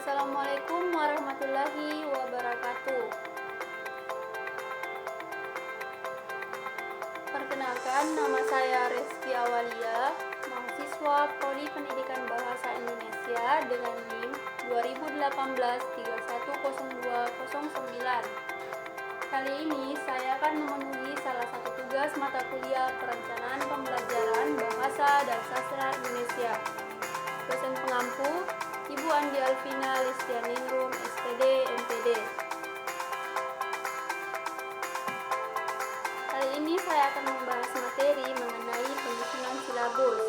Assalamualaikum warahmatullahi wabarakatuh. Perkenalkan, nama saya Reski Awalia, mahasiswa Prodi Pendidikan Bahasa Indonesia dengan NIM 2018-310209. Kali ini saya akan memenuhi salah satu tugas mata kuliah Perencanaan Pembelajaran Bahasa dan Sastra Indonesia. Dosen pengampu Ibu Andi Alvina Listianingrum, SPD, MPD. Kali ini saya akan membahas materi mengenai penyusunan silabus.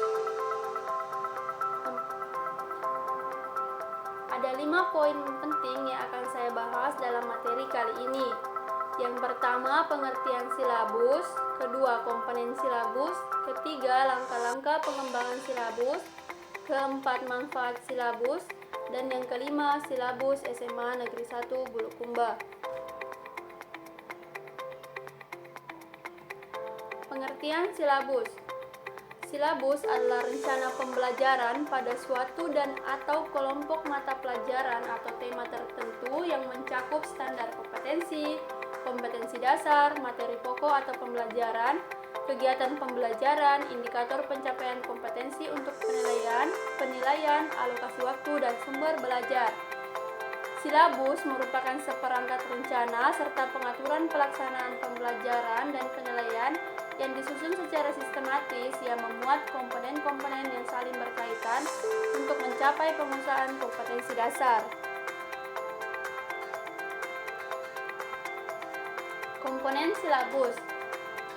Ada 5 poin penting yang akan saya bahas dalam materi kali ini. Yang pertama, pengertian silabus. Kedua, komponen silabus. Ketiga, langkah-langkah pengembangan silabus. Keempat, manfaat silabus. Dan yang kelima, silabus SMA Negeri 1 Bulukumba. Pengertian silabus. Silabus adalah rencana pembelajaran pada suatu dan atau kelompok mata pelajaran atau tema tertentu yang mencakup standar kompetensi, kompetensi dasar, materi pokok atau pembelajaran, kegiatan pembelajaran, indikator pencapaian kompetensi untuk penilaian, alokasi waktu, dan sumber belajar. Silabus merupakan seperangkat rencana serta pengaturan pelaksanaan pembelajaran dan penilaian yang disusun secara sistematis yang memuat komponen-komponen yang saling berkaitan untuk mencapai penguasaan kompetensi dasar. Komponen silabus.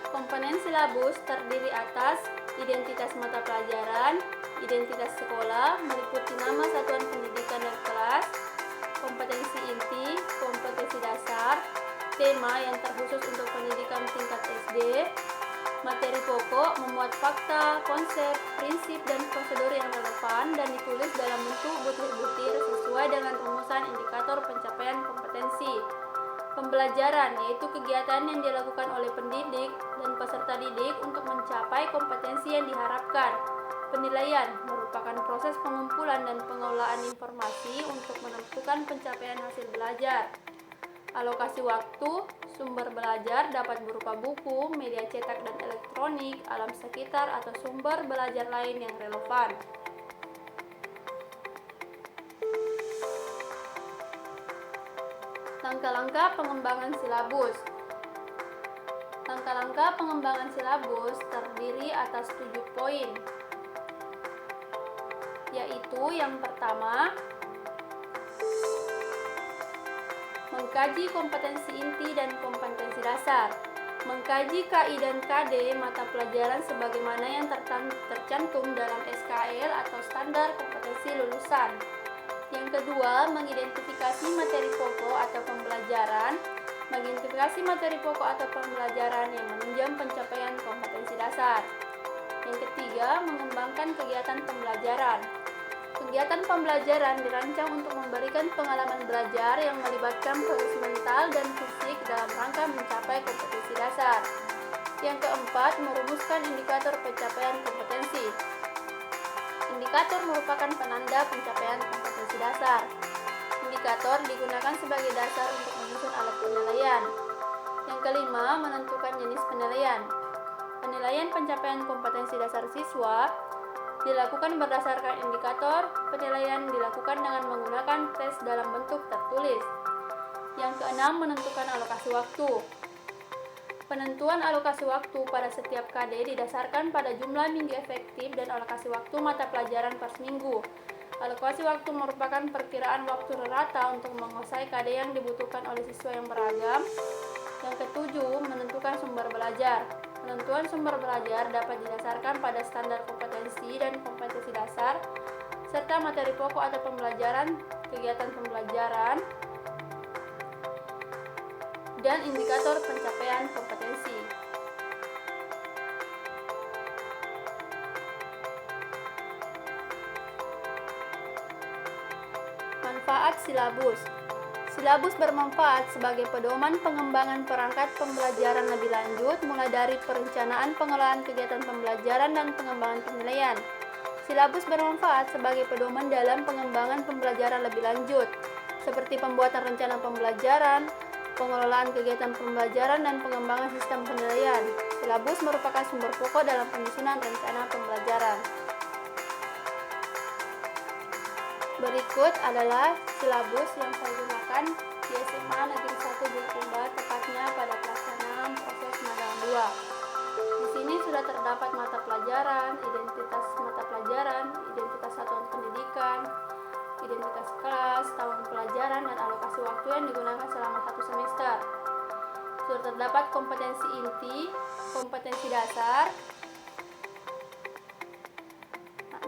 Komponen silabus terdiri atas identitas mata pelajaran, identitas sekolah, meliputi nama satuan pendidikan dan kelas, kompetensi inti, kompetensi dasar, tema yang terkhusus untuk pendidikan tingkat SD, materi pokok memuat fakta, konsep, prinsip, dan prosedur yang relevan dan ditulis dalam bentuk butir-butir sesuai dengan rumusan indikator pencapaian kompetensi. Pembelajaran yaitu kegiatan yang dilakukan oleh pendidik dan peserta didik untuk mencapai kompetensi yang diharapkan. Penilaian merupakan proses pengumpulan dan pengelolaan informasi untuk menentukan pencapaian hasil belajar. Alokasi waktu, sumber belajar dapat berupa buku, media cetak dan elektronik, alam sekitar, atau sumber belajar lain yang relevan. Langkah-langkah pengembangan silabus. Langkah-langkah pengembangan silabus terdiri atas 7 poin, yaitu yang pertama, mengkaji kompetensi inti dan kompetensi dasar, mengkaji KI dan KD mata pelajaran sebagaimana yang tercantum dalam SKL atau standar kompetensi lulusan. Yang kedua, mengidentifikasi materi pokok atau pembelajaran, mengidentifikasi materi pokok atau pembelajaran yang menunjang pencapaian kompetensi dasar. Yang ketiga, mengembangkan kegiatan pembelajaran. Kegiatan pembelajaran dirancang untuk memberikan pengalaman belajar yang melibatkan proses mental dan fisik dalam rangka mencapai kompetensi dasar. Yang keempat, merumuskan indikator pencapaian kompetensi. Indikator merupakan penanda pencapaian kompetensi dasar. Indikator digunakan sebagai dasar untuk menyusun alat penilaian. Yang kelima, menentukan jenis penilaian. Penilaian pencapaian kompetensi dasar siswa dilakukan berdasarkan indikator. Penilaian dilakukan dengan menggunakan tes dalam bentuk tertulis. Yang keenam, menentukan alokasi waktu. Penentuan alokasi waktu pada setiap KD didasarkan pada jumlah minggu efektif dan alokasi waktu mata pelajaran per minggu. Alokasi waktu merupakan perkiraan waktu rata untuk menguasai KD yang dibutuhkan oleh siswa yang beragam. Yang ketujuh, menentukan sumber belajar. Penentuan sumber belajar dapat didasarkan pada standar kompetensi dan kompetensi dasar, serta materi pokok atau pembelajaran, kegiatan pembelajaran, dan indikator pencapaian kompetensi. Manfaat silabus. Silabus bermanfaat sebagai pedoman pengembangan perangkat pembelajaran lebih lanjut, mulai dari perencanaan pengelolaan kegiatan pembelajaran dan pengembangan penilaian. Silabus bermanfaat sebagai pedoman dalam pengembangan pembelajaran lebih lanjut, seperti pembuatan rencana pembelajaran, pengelolaan kegiatan pembelajaran, dan pengembangan sistem penilaian. Silabus merupakan sumber pokok dalam penyusunan rencana pembelajaran. Berikut adalah silabus yang saya gunakan di SMA Negeri 1 Bulukumba, tepatnya pada pelaksanaan proses magang 2. Di sini sudah terdapat mata pelajaran, identitas mata pelajaran, identitas satuan pendidikan, identitas kelas, tahun pelajaran, dan alokasi waktu yang digunakan selama 1 semester. Sudah terdapat kompetensi inti, kompetensi dasar.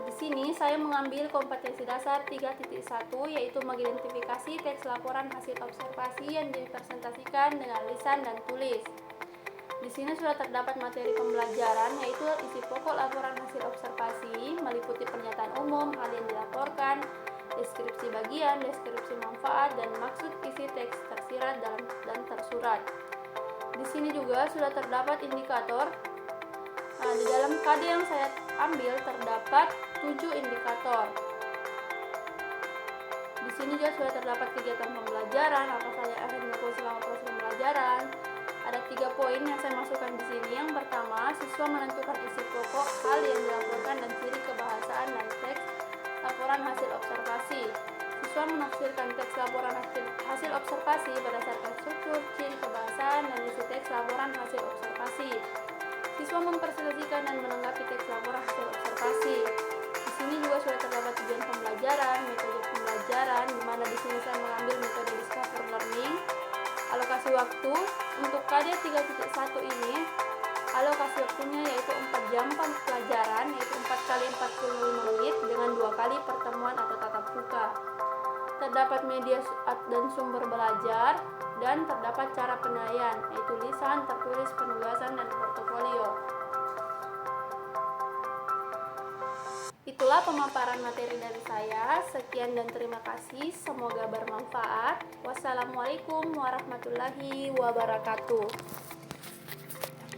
Di sini saya mengambil kompetensi dasar 3.1, yaitu mengidentifikasi teks laporan hasil observasi yang dipresentasikan dengan lisan dan tulis. Di sini sudah terdapat materi pembelajaran, yaitu isi pokok laporan hasil observasi, meliputi pernyataan umum, hal yang dilaporkan, deskripsi bagian, deskripsi manfaat, dan maksud isi teks tersirat dan tersurat. Di sini juga sudah terdapat indikator. Di dalam KD yang saya ambil terdapat 7 indikator. Di sini juga sudah terdapat kegiatan pembelajaran, apa saja yang akan dilakukan selama proses pembelajaran. Ada 3 poin yang saya masukkan di sini. Yang pertama, siswa menentukan isi pokok, hal yang dilaporkan, dan ciri kebahasaan dan teks laporan hasil observasi. Siswa menafsirkan teks laporan hasil observasi berdasarkan struktur, ciri kebahasaan, dan isi teks laporan hasil observasi. Siswa mempresentasikan dan menanggapi teks laporan hasil observasi. Di sini juga sudah terdapat tujuan pembelajaran, metode pembelajaran, di mana di sini saya mengambil metode discover learning. Alokasi waktu untuk KD 3.1 ini, alokasi waktunya yaitu 4 jam pelajaran, yaitu 4 kali 45 menit dengan 2 kali pertemuan atau tatap muka. Terdapat media dan sumber belajar, dan terdapat cara penilaian, yaitu lisan, tertulis, penugasan, dan portofolio. Itulah pemaparan materi dari saya. Sekian dan terima kasih. Semoga bermanfaat. Wassalamualaikum warahmatullahi wabarakatuh.